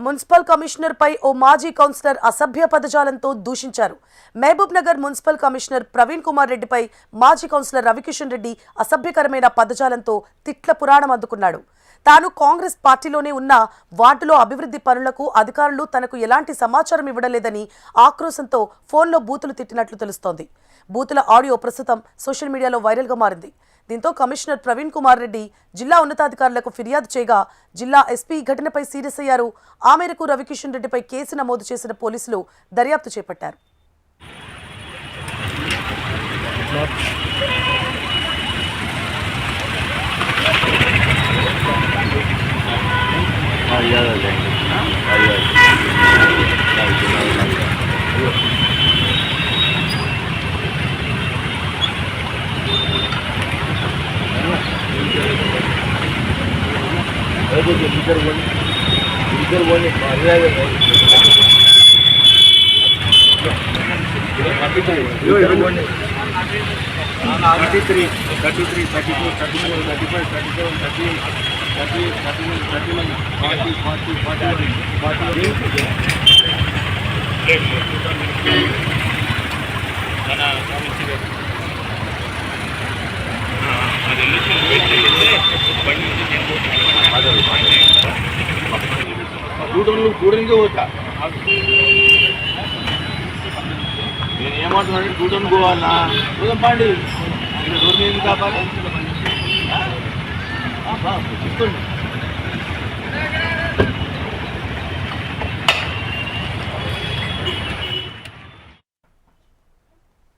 Municipal commissioner పై ఓ మాజీ councillor అసభ్య పదజాలంతో దూషించారు. మహబూబ్ నగర్ మున్సిపల్ కమిషనర్ ప్రవీణ్ కుమార్ రెడ్డిపై మాజీ కౌన్సిలర్ రవికిషన్ రెడ్డి అసభ్యకరమైన పదజాలంతో తిట్ల పురాణం అందుకున్నాడు. తాను కాంగ్రెస్ పార్టీలోనే ఉన్న వార్డులో అభివృద్ధి పనులకు అధికారులు తనకు ఎలాంటి సమాచారం ఇవ్వడలేదని ఆక్రోశంతో ఫోన్లో బూతులు తిట్టినట్లు తెలుస్తోంది. బూతుల ఆడియో ప్రస్తుతం సోషల్ మీడియాలో వైరల్గా మారింది. దీంతో కమిషనర్ ప్రవీణ్ కుమార్ రెడ్డి జిల్లా ఉన్నతాధికారులకు ఫిర్యాదు చేయగా జిల్లా ఎస్పీ ఘటనపై సీరియస్ అయ్యారు. ఆ మేరకు రవికిషన్ రెడ్డిపై కేసు నమోదు చేసిన పోలీసులు దర్యాప్తు చేపట్టారు. కూడనికి పోతా నేను ఏమంటున్నాను, కూడని పోవాలా కూడం పాండి రోడ్డు ఎందుకు కాపాలి.